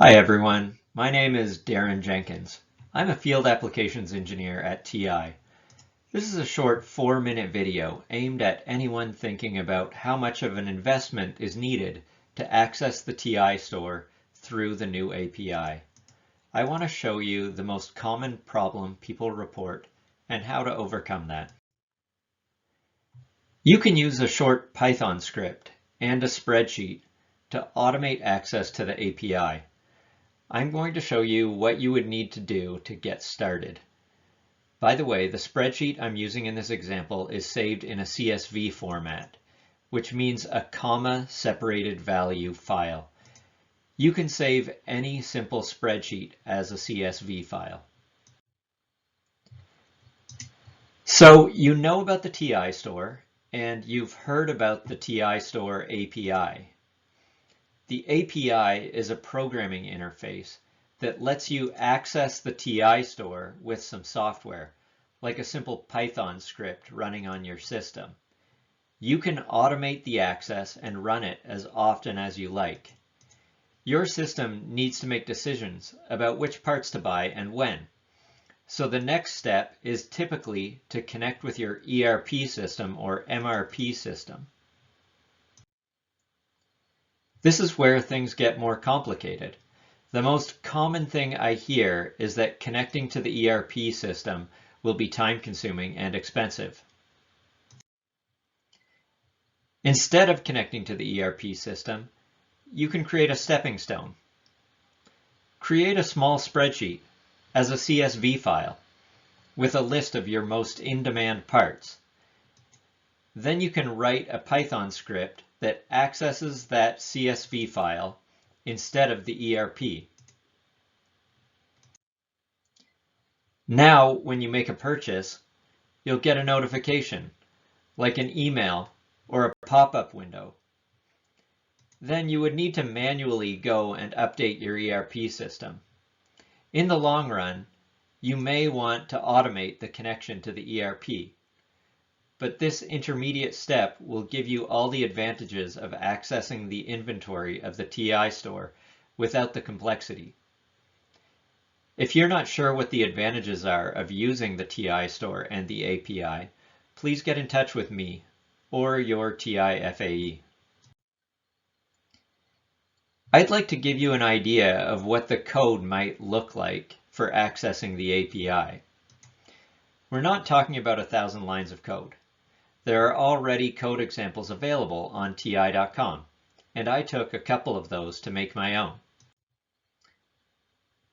Hi everyone, my name is Darren Jenkins. I'm a field applications engineer at TI. This is a short 4-minute video aimed at anyone thinking about how much of an investment is needed to access the TI store through the new API. I want to show you the most common problem people report and how to overcome that. You can use a short Python script and a spreadsheet to automate access to the API. I'm going to show you what you would need to do to get started. By the way, the spreadsheet I'm using in this example is saved in a CSV format, which means a comma-separated value file. You can save any simple spreadsheet as a CSV file. So you know about the TI store, and you've heard about the TI store API. The API is a programming interface that lets you access the TI store with some software, like a simple Python script running on your system. You can automate the access and run it as often as you like. Your system needs to make decisions about which parts to buy and when. So the next step is typically to connect with your ERP system or MRP system. This is where things get more complicated. The most common thing I hear is that connecting to the ERP system will be time-consuming and expensive. Instead of connecting to the ERP system, you can create a stepping stone. Create a small spreadsheet as a CSV file with a list of your most in-demand parts. Then you can write a Python script that accesses that CSV file instead of the ERP. Now, when you make a purchase, you'll get a notification, like an email or a pop-up window. Then you would need to manually go and update your ERP system. In the long run, you may want to automate the connection to the ERP. But this intermediate step will give you all the advantages of accessing the inventory of the TI store without the complexity. If you're not sure what the advantages are of using the TI store and the API, please get in touch with me or your TI FAE. I'd like to give you an idea of what the code might look like for accessing the API. We're not talking about 1,000 lines of code. There are already code examples available on ti.com, and I took a couple of those to make my own.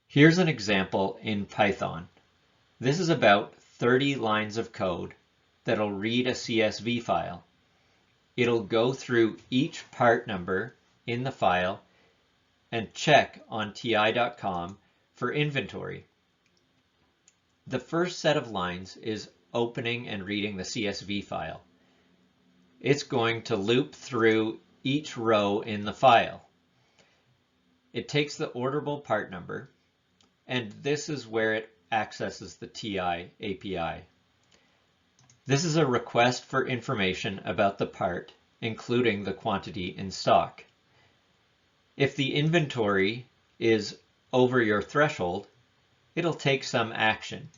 Here's an example in Python. This is about 30 lines of code that'll read a CSV file. It'll go through each part number in the file and check on ti.com for inventory. The first set of lines is opening and reading the CSV file. It's going to loop through each row in the file. It takes the orderable part number, and this is where it accesses the TI API. This is a request for information about the part, including the quantity in stock. If the inventory is over your threshold, it'll take some action.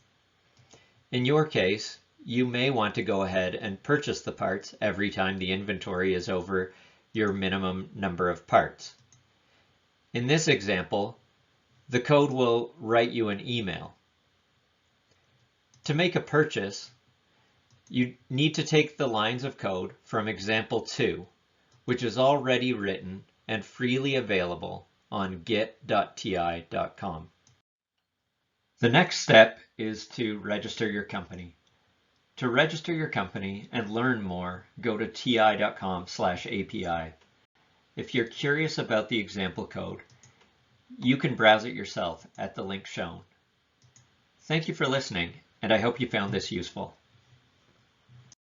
In your case, you may want to go ahead and purchase the parts every time the inventory is over your minimum number of parts. In this example, the code will write you an email. To make a purchase, you need to take the lines of code from example 2, which is already written and freely available on git.ti.com. The next step is to register your company. To register your company and learn more, go to ti.com/API. If you're curious about the example code, you can browse it yourself at the link shown. Thank you for listening, and I hope you found this useful.